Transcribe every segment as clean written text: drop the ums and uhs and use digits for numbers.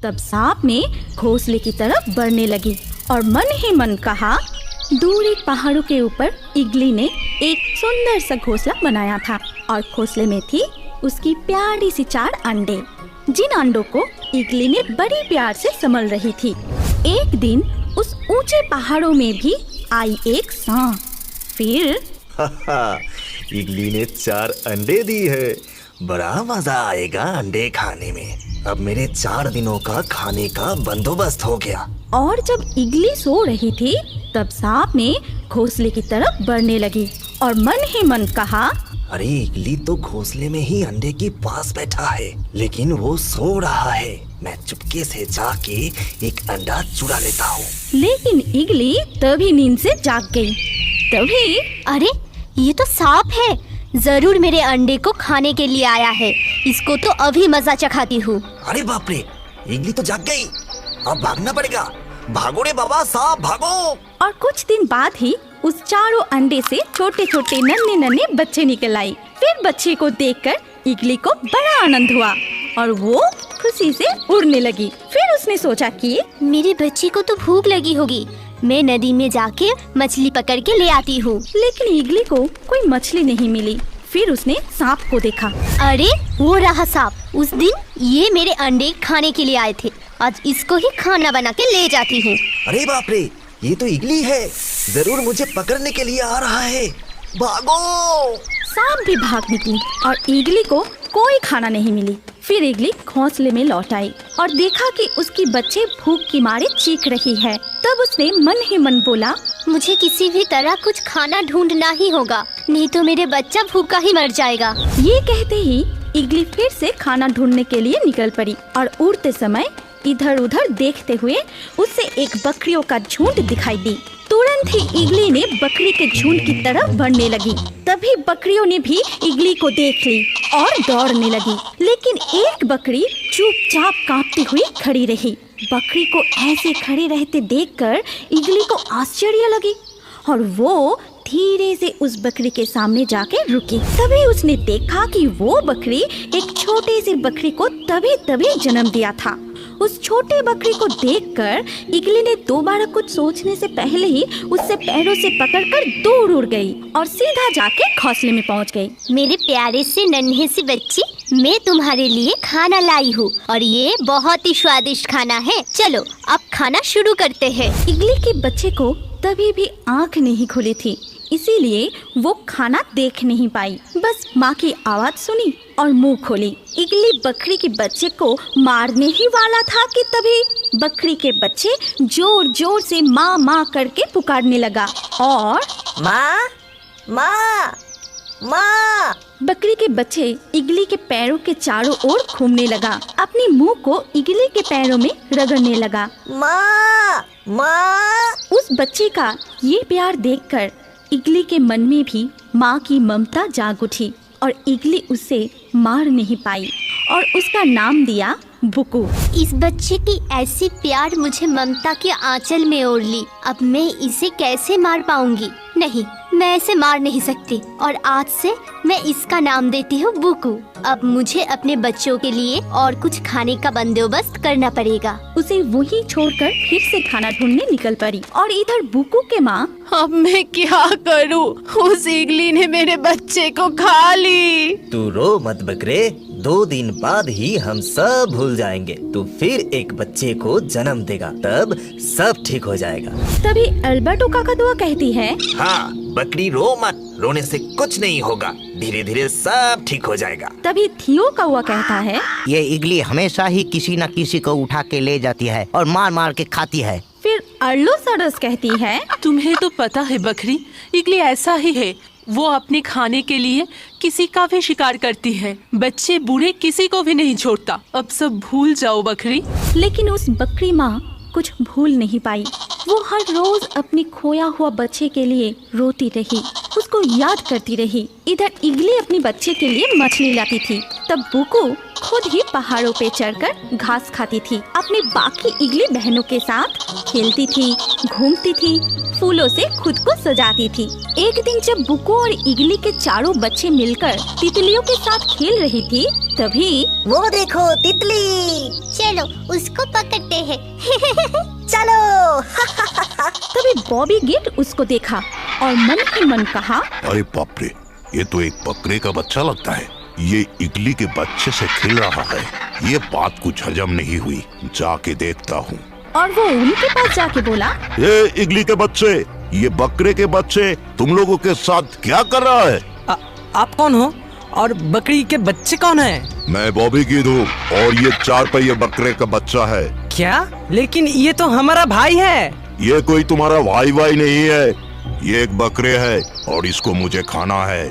तब सांप ने घोंसले की तरफ बढ़ने लगी और मन ही मन कहा। दूर एक पहाड़ों के ऊपर इगली ने एक सुंदर सा घोंसला बनाया था और घोंसले में थी उसकी प्यारी सी 4 अंडे, जिन अंडों को इगली ने बड़ी प्यार से संभाल रही थी। एक दिन उस ऊंचे पहाड़ों में भी आई एक सांप। फिर इगली ने 4 अंडे दी है, बड़ा मजा आएगा अंडे खाने में। अब मेरे 4 दिनों का खाने का बंदोबस्त हो गया। और जब इगली सो रही थी तब सांप ने घोंसले की तरफ बढ़ने लगी और मन ही मन कहा, अरे इगली तो घोंसले में ही अंडे के पास बैठा है, लेकिन वो सो रहा है। मैं चुपके से जाके एक अंडा चुरा लेता हूँ। लेकिन इगली तभी नींद से जाग गई। तभी अरे ये तो सांप है, जरूर मेरे अंडे को खाने के लिए आया है। इसको तो अभी मजा चखाती हूँ। अरे बाप रे, इगली तो जाग गई। अब भागना पड़ेगा। भागो रे बाबा, सांप भागो। और कुछ दिन बाद ही उस 4 अंडे से छोटे छोटे नन्हे नन्हे बच्चे निकल आए। फिर बच्चे को देखकर इगली को बड़ा आनंद हुआ और वो खुशी से उड़ने लगी। फिर उसने सोचा कि मेरे बच्चे को तो भूख लगी होगी, मैं नदी में जाके मछली पकड़ के ले आती हूँ। लेकिन इगली को कोई मछली नहीं मिली। फिर उसने सांप को देखा। अरे वो रहा सांप। उस दिन ये मेरे अंडे खाने के लिए आए थे, आज इसको ही खाना बना के ले जाती हूँ। अरे बाप रे, ये तो इगली है, जरूर मुझे पकड़ने के लिए आ रहा है। भागो। सांप भी भाग निकली और इगली को कोई खाना नहीं मिली। फिर इगली घोंसले में लौट आई और देखा कि उसकी बच्चे भूख की मारे चीख रही है। तब उसने मन ही मन बोला, मुझे किसी भी तरह कुछ खाना ढूंढना ही होगा, नहीं तो मेरे बच्चा भूखा ही मर जाएगा। ये कहते ही इगली फिर से खाना ढूंढने के लिए निकल पड़ी और उड़ते समय इधर उधर देखते हुए उसे एक बकरियों का झुंड दिखाई दी। तुरंत ही इगली ने बकरी के झुंड की तरफ बढ़ने लगी। तभी बकरियों ने भी इगली को देख ली और दौड़ने लगी। लेकिन एक बकरी चुपचाप कांपती हुई खड़ी रही। बकरी को ऐसे खड़े रहते देखकर इगली को आश्चर्य लगी और वो धीरे से उस बकरी के सामने जाके रुकी। तभी उसने देखा कि वो बकरी एक छोटे सी बकरी को तभी जन्म दिया था। उस छोटे बकरी को देखकर इगली ने दोबारा कुछ सोचने से पहले ही उससे पैरों से पकड़कर दूर उड़ गई और सीधा जाके घोंसले में पहुंच गई। मेरे प्यारे से नन्हे से बच्ची, मैं तुम्हारे लिए खाना लाई हूँ और ये बहुत ही स्वादिष्ट खाना है। चलो अब खाना शुरू करते हैं। इगली के बच्चे को तभी भी आँख नहीं खुली थी, इसीलिए वो खाना देख नहीं पाई। बस माँ की आवाज सुनी और मुंह खोली। इगली बकरी के बच्चे को मारने ही वाला था कि तभी बकरी के बच्चे जोर जोर से माँ माँ करके पुकारने लगा और माँ माँ माँ। बकरी के बच्चे इगली के पैरों के चारों ओर घूमने लगा, अपने मुंह को इगली के पैरों में रगड़ने लगा। माँ माँ। उस बच्चे का ये प्यार देखकर इगली के मन में भी माँ की ममता जाग उठी और इगली उसे मार नहीं पाई और उसका नाम दिया बुकू। इस बच्चे की ऐसी प्यार मुझे ममता के आंचल में ओढ़ ली। अब मैं इसे कैसे मार पाऊंगी? नहीं, मैं इसे मार नहीं सकती और आज से मैं इसका नाम देती हूँ बुकू। अब मुझे अपने बच्चों के लिए और कुछ खाने का बंदोबस्त करना पड़ेगा। उसे वही छोड़कर फिर से खाना ढूंढने निकल पड़ी और इधर बुकू के माँ, अब मैं क्या करूँ? उस इगली ने मेरे बच्चे को खा ली। तू रो मत बकरे, 2 दिन बाद ही हम सब भूल जाएंगे। तू फिर एक बच्चे को जन्म देगा, तब सब ठीक हो जाएगा। तभी अल्बर्टो काकातुआ कहती है, हाँ बकरी रो मत, रोने से कुछ नहीं होगा, धीरे धीरे सब ठीक हो जाएगा। तभी थियो कौआ कहता है, ये इगली हमेशा ही किसी न किसी को उठा के ले जाती है और मार मार के खाती है। फिर अर्लो सरस कहती है, तुम्हें तो पता है बकरी, इगली ऐसा ही है, वो अपने खाने के लिए किसी का भी शिकार करती है, बच्चे बूढ़े किसी को भी नहीं छोड़ता। अब सब भूल जाओ बकरी। लेकिन उस बकरी माँ कुछ भूल नहीं पाई। वो हर रोज अपने खोया हुआ बच्चे के लिए रोती रही, उसको याद करती रही। इधर इगली अपने बच्चे के लिए मछली लाती थी। तब बुकू खुद ही पहाड़ों पे चढ़कर घास खाती थी, अपनी बाकी इगली बहनों के साथ खेलती थी, घूमती थी, फूलों से खुद को सजाती थी। एक दिन जब बुको और इगली के चारों बच्चे मिलकर तितलियों के साथ खेल रही थी, तभी वो देखो तितली, चलो उसको पकड़ते हैं। चलो। तभी बॉबी गिट उसको देखा और मन ही मन कहा, अरे बाप रे, ये तो एक बकरे का बच्चा लगता है। ये इगली के बच्चे से खेल रहा है। ये बात कुछ हजम नहीं हुई, जाके देखता हूँ। और वो उनके पास जाके बोला, ये इगली के बच्चे, ये बकरे के बच्चे तुम लोगों के साथ क्या कर रहा है? आप कौन हो और बकरी के बच्चे कौन है? मैं बॉबी गिड हूँ और ये 4 पहिए बकरे का बच्चा है। क्या? लेकिन ये तो हमारा भाई है। ये कोई तुम्हारा भाई नहीं है, ये एक बकरे है और इसको मुझे खाना है।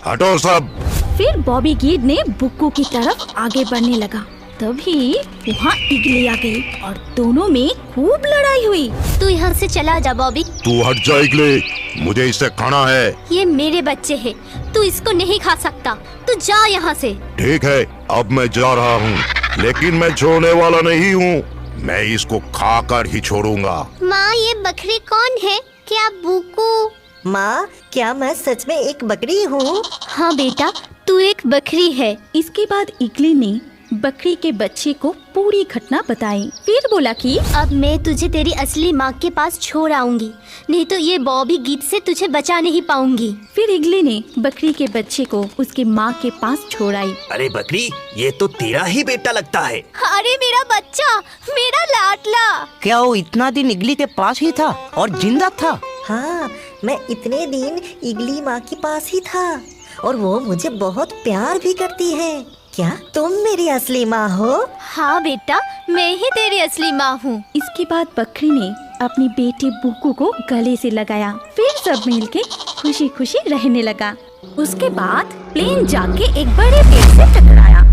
हटो सब। फिर बॉबी गिड ने बुक्कू की तरफ आगे बढ़ने लगा। तभी वहाँ इगली आ गई और दोनों में खूब लड़ाई हुई। तू यहाँ से चला जा बॉबी। तू हट जा इगली, मुझे इसे खाना है। ये मेरे बच्चे हैं, तू इसको नहीं खा सकता। तू जा यहाँ से। ठीक है, अब मैं जा रहा हूँ, लेकिन मैं छोड़ने वाला नहीं हूँ। मैं इसको खाकर ही छोड़ूंगा। माँ, ये बकरी कौन है? क्या बुकू? माँ, क्या मैं सच में एक बकरी हूँ? हाँ बेटा, तू एक बकरी है। इसके बाद इगली ने बकरी के बच्चे को पूरी घटना बताई। फिर बोला कि अब मैं तुझे तेरी असली माँ के पास छोड़ आऊंगी, नहीं तो ये बॉबी गिट से तुझे बचा नहीं पाऊंगी। फिर इगली ने बकरी के बच्चे को उसकी माँ के पास छोड़ आई। अरे बकरी, ये तो तेरा ही बेटा लगता है। अरे मेरा बच्चा, मेरा लाडला। क्या वो इतना दिन इगली के पास ही था और जिंदा था? हाँ, मैं इतने दिन इगली माँ के पास ही था और वो मुझे बहुत प्यार भी करती है। क्या तुम मेरी असली माँ हो? हाँ बेटा, मैं ही तेरी असली माँ हूँ। इसके बाद बकरी ने अपनी बेटी बुक्कू को गले से लगाया। फिर सब मिलके खुशी खुशी रहने लगा। उसके बाद प्लेन जाके एक बड़े पेड़ से टकराया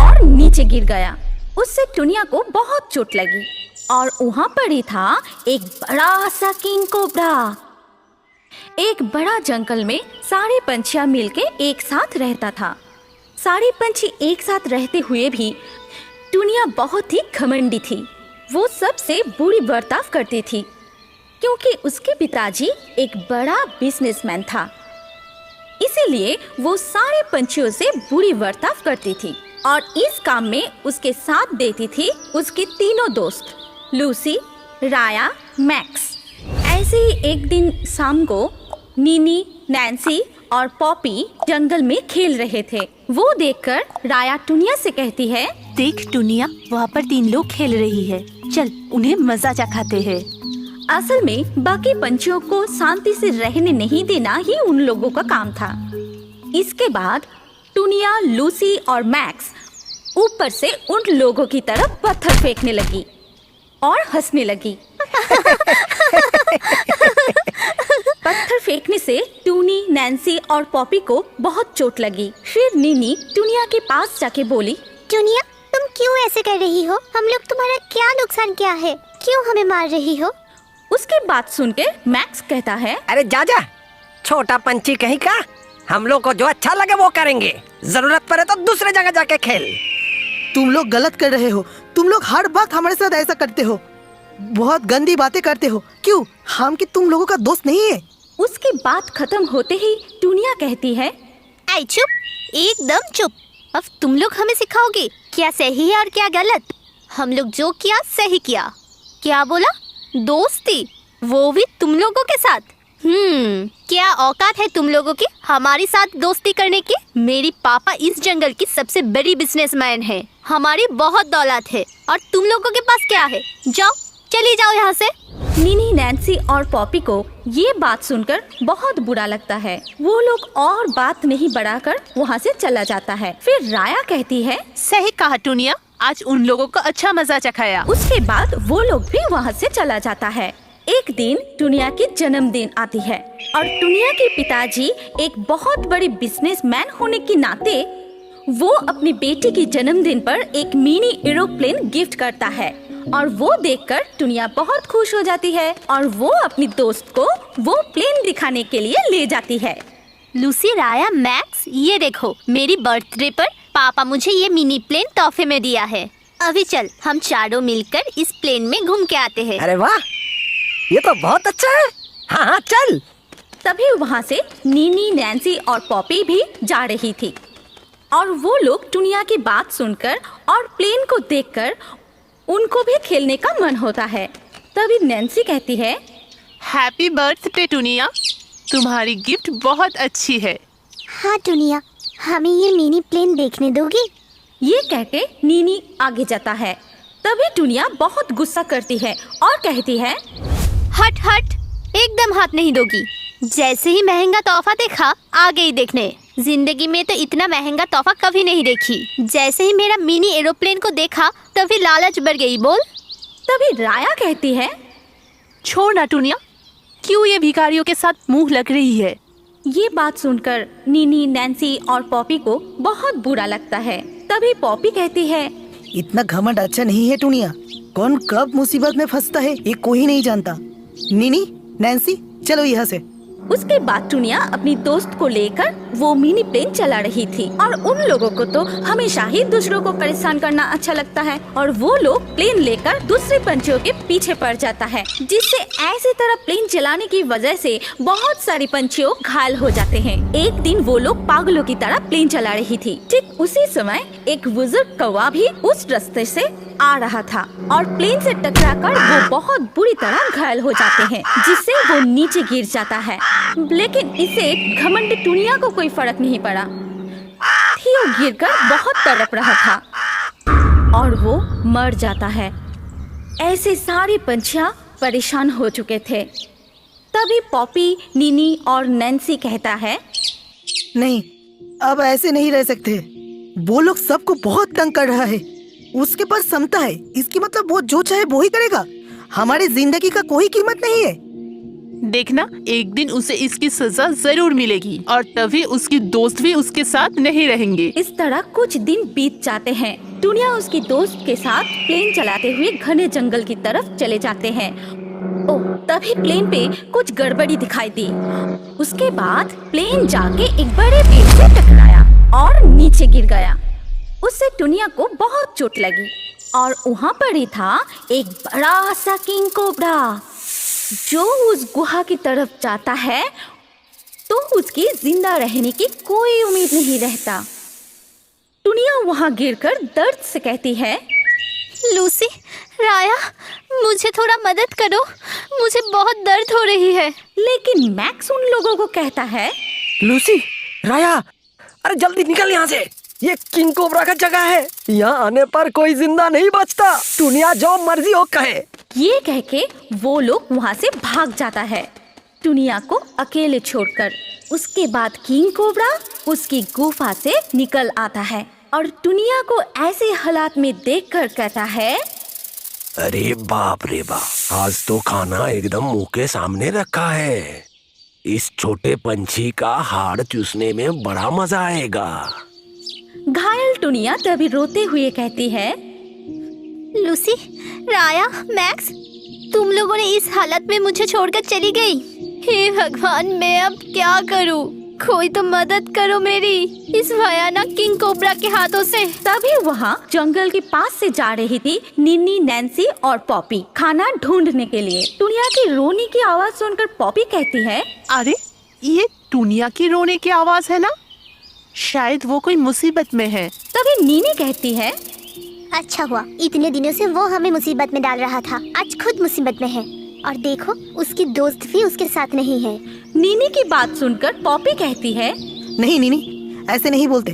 और नीचे गिर गया। उससे टुनिया को बहुत चोट लगी और वहाँ पर ही था एक बड़ा सा किंग कोबरा। एक बड़ा जंगल में सारे पंछियाँ मिलके एक साथ रहता था। सारे पंछी एक साथ रहते हुए भी टुनिया बहुत ही घमंडी थी। वो सबसे बुरी बर्ताव करती थी क्योंकि उसके पिताजी एक बड़ा बिजनेसमैन था। इसीलिए वो सारे पंछियों से बुरी बर्ताव करती थी और इस काम में उसके साथ देती थी उसके तीनों दोस्त, लूसी, राया, मैक्स। ऐसे ही एक दिन शाम को नीनी, नैन्सी और पॉपी जंगल में खेल रहे थे। वो देखकर राया टुनिया से कहती है, देख टुनिया, वहाँ पर 3 लोग खेल रही है, चल उन्हें मजा चखाते हैं। असल में बाकी पंछियों को शांति से रहने नहीं देना ही उन लोगों का काम था। इसके बाद टुनिया, लूसी और मैक्स ऊपर से उन लोगों की तरफ पत्थर फेंकने लगी और हंसने लगी। पत्थर फेंकने से टूनी, नैन्सी और पॉपी को बहुत चोट लगी। फिर नीनी टुनिया के पास जाके बोली, टुनिया, तुम क्यों ऐसे कर रही हो? हम लोग तुम्हारा क्या नुकसान किया है? क्यों हमें मार रही हो? उसकी बात सुनकर मैक्स कहता है, अरे जा जा, छोटा पंछी कहीं का। हम लोग को जो अच्छा लगे वो करेंगे, जरूरत पड़े तो दूसरे जगह जाके खेल। तुम लोग गलत कर रहे हो। तुम लोग हर वक्त हमारे साथ ऐसा करते हो, बहुत गंदी बातें करते हो। क्यों? हम कि तुम लोगों का दोस्त नहीं है? उसकी बात खत्म होते ही टुनिया कहती है, आई चुप, एकदम चुप। अब तुम लोग हमें सिखाओगे क्या सही है और क्या गलत? हम लोग जो किया सही किया। क्या बोला? दोस्ती, वो भी तुम लोगों के साथ? क्या औकात है तुम लोगों की हमारे साथ दोस्ती करने की? मेरी पापा इस जंगल की सबसे बड़ी बिजनेसमैन है, हमारी बहुत दौलत है और तुम लोगों के पास क्या है? जाओ, चली जाओ यहाँ से। नीनी, नैन्सी और पॉपी को ये बात सुनकर बहुत बुरा लगता है। वो लोग और बात नहीं बढ़ाकर वहाँ से चला जाता है। फिर राया कहती है, सही कहा टुनिया, आज उन लोगों को अच्छा मजा चखाया। उसके बाद वो लोग भी वहाँ से चला जाता है। एक दिन टुनिया की जन्मदिन आती है और टुनिया के पिताजी एक बहुत बड़े बिजनेसमैन होने के नाते वो अपनी बेटी की जन्मदिन पर एक मिनी एरोप्लेन गिफ्ट करता है और वो देखकर टुनिया बहुत खुश हो जाती है और वो अपनी दोस्त को वो प्लेन दिखाने के लिए ले जाती है। लूसी, राया, मैक्स, ये देखो, मेरी बर्थडे पर पापा मुझे ये मिनी प्लेन तोहफे में दिया है। अभी चल हम चारों मिलकर इस प्लेन में घूम के आते हैं। अरे वाह, ये तो बहुत अच्छा है। हाँ हाँ चल। तभी वहाँ से नीनी, नैन्सी और पॉपी भी जा रही थी और वो लोग टुनिया की बात सुनकर और प्लेन को देखकर उनको भी खेलने का मन होता है। तभी नैन्सी कहती है, हैप्पी बर्थडे टुनिया, तुम्हारी गिफ्ट बहुत अच्छी है। हाँ टुनिया, हमें ये मिनी प्लेन देखने दोगी? ये कहके नीनी आगे जाता है। तभी टुनिया बहुत गुस्सा करती है और कहती है, हट हट, एकदम हाथ नहीं दोगी। जैसे ही महंगा तोहफा देखा आ गई देखने। जिंदगी में तो इतना महंगा तोहफा कभी नहीं देखी। जैसे ही मेरा मिनी एरोप्लेन को देखा तभी लालच बढ़ गई। बोल। तभी राया कहती है, छोड़ ना टुनिया, क्यों ये भिखारियों के साथ मुंह लग रही है। ये बात सुनकर नीनी, नैन्सी और पॉपी को बहुत बुरा लगता है। तभी पॉपी कहती है, इतना घमंड अच्छा नहीं है टुनिया। कौन कब मुसीबत में फंसता है ये कोई नहीं जानता। नीनी, नैन्सी, चलो यहाँ से। उसके बाद टुनिया अपनी दोस्त को लेकर वो मिनी प्लेन चला रही थी और उन लोगों को तो हमेशा ही दूसरों को परेशान करना अच्छा लगता है और वो लोग प्लेन लेकर दूसरे पंछियों के पीछे पड़ जाता है, जिससे ऐसी तरह प्लेन चलाने की वजह से बहुत सारे पंछियों घायल हो जाते हैं। एक दिन वो लोग पागलों की तरह प्लेन चला रही थी। ठीक उसी समय एक बुजुर्ग कौवा भी उस रास्ते से आ रहा था और प्लेन से टकराकर वो बहुत बुरी तरह घायल हो जाते हैं, जिससे वो नीचे गिर जाता है। लेकिन इसे घमंड टुनिया को कोई फर्क नहीं पड़ा। थियो गिरकर बहुत तड़प रहा था और वो मर जाता है। ऐसे सारे पंछियां परेशान हो चुके थे। तभी पॉपी, नीनी और नैन्सी कहता है, नहीं, अब ऐसे नहीं रह सकते। वो लोग सबको बहुत तंग कर रहा है। उसके पास क्षमता है, इसकी मतलब वो जो चाहे वो ही करेगा। हमारी जिंदगी का कोई कीमत नहीं है। देखना, एक दिन उसे इसकी सजा जरूर मिलेगी और तभी उसकी दोस्त भी उसके साथ नहीं रहेंगे। इस तरह कुछ दिन बीत जाते हैं। टुनिया उसकी दोस्त के साथ प्लेन चलाते हुए घने जंगल की तरफ चले जाते हैं। ओह, तभी प्लेन पे कुछ गड़बड़ी दिखाई दी। उसके बाद प्लेन जाके एक बड़े पेड़ से टकराया और नीचे गिर गया। उससे टुनिया को बहुत चोट लगी और वहाँ पर ही था एक बड़ा सा किंग कोबरा जो उस गुहा की तरफ जाता है तो उसकी जिंदा रहने की कोई उम्मीद नहीं रहता। टुनिया वहाँ गिरकर दर्द से कहती है, लूसी, राया, मुझे थोड़ा मदद करो, मुझे बहुत दर्द हो रही है। लेकिन मैक्स उन लोगों को कहता है, लूसी, राया, अरे जल्दी निकल यहाँ से। ये किंग कोबरा का जगह है। यहाँ आने पर कोई जिंदा नहीं बचता। टुनिया जो मर्जी हो कहे। ये कह के वो लोग वहाँ से भाग जाता है, टुनिया को अकेले छोड़कर। उसके बाद किंग कोबरा उसकी गुफा से निकल आता है और टुनिया को ऐसे हालात में देखकर कहता है, अरे बाप रे बाप, आज तो खाना एकदम मुंह के सामने रखा है। इस छोटे पंछी का हाड़ चूसने में बड़ा मजा आएगा। घायल टुनिया तभी रोते हुए कहती है, लूसी, राया, मैक्स, तुम लोगों ने इस हालत में मुझे छोड़कर चली गई। हे भगवान, मैं अब क्या करूं? कोई तो मदद करो मेरी इस भयानक किंग कोबरा के हाथों से। तभी वहाँ जंगल के पास से जा रही थी निन्नी, नैन्सी और पॉपी खाना ढूंढने के लिए। टुनिया की रोने की आवाज सुनकर पॉपी कहती है, अरे ये टुनिया की रोने की आवाज है ना, शायद वो कोई मुसीबत में है। तभी नीनी कहती है, अच्छा हुआ, इतने दिनों से वो हमें मुसीबत में डाल रहा था, आज खुद मुसीबत में है। और देखो, उसकी दोस्त भी उसके साथ नहीं है। नीनी की बात सुनकर पॉपी कहती है, नहीं नीनी, ऐसे नहीं बोलते।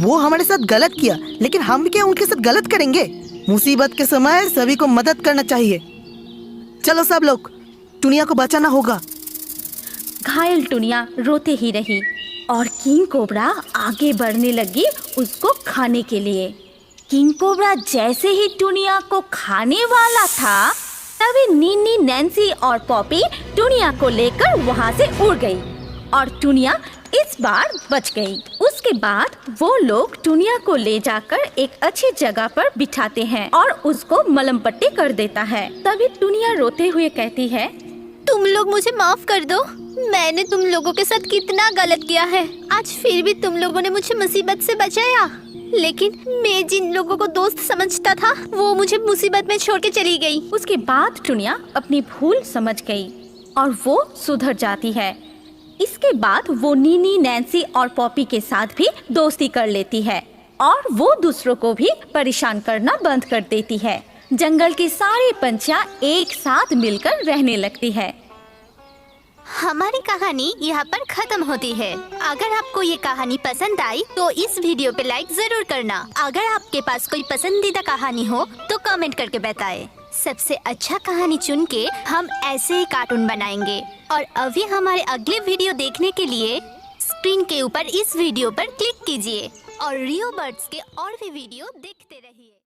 वो हमारे साथ गलत किया, लेकिन हम क्या उनके साथ गलत करेंगे? मुसीबत के समय सभी को मदद करना चाहिए। चलो सब लोग, टुनिया को बचाना होगा। घायल टुनिया रोते ही रही और किंग कोबरा आगे बढ़ने लगी उसको खाने के लिए। किंग कोबरा जैसे ही टुनिया को खाने वाला था, तभी नीनी, नैन्सी और पॉपी टुनिया को लेकर वहाँ से उड़ गई और टुनिया इस बार बच गई। उसके बाद वो लोग टुनिया को ले जाकर एक अच्छी जगह पर बिठाते हैं और उसको मलहम पट्टी कर देता है। तभी टुनिया रोते हुए कहती है, तुम लोग मुझे माफ कर दो। मैंने तुम लोगों के साथ कितना गलत किया है। आज फिर भी तुम लोगों ने मुझे मुसीबत से बचाया। लेकिन मैं जिन लोगों को दोस्त समझता था वो मुझे मुसीबत में छोड़ के चली गई। उसके बाद टुनिया अपनी भूल समझ गई और वो सुधर जाती है। इसके बाद वो नीनी, नैन्सी और पॉपी के साथ भी दोस्ती कर लेती है और वो दूसरों को भी परेशान करना बंद कर देती है। जंगल की सारी पंछियां एक साथ मिलकर रहने लगती है। हमारी कहानी यहाँ पर खत्म होती है। अगर आपको ये कहानी पसंद आई तो इस वीडियो पे लाइक जरूर करना। अगर आपके पास कोई पसंदीदा कहानी हो तो कमेंट करके बताएं। सबसे अच्छा कहानी चुन के हम ऐसे ही कार्टून बनाएंगे। और अभी हमारे अगले वीडियो देखने के लिए स्क्रीन के ऊपर इस वीडियो पर क्लिक कीजिए और रियो बर्ड्स के और भी वीडियो देखते रहिए।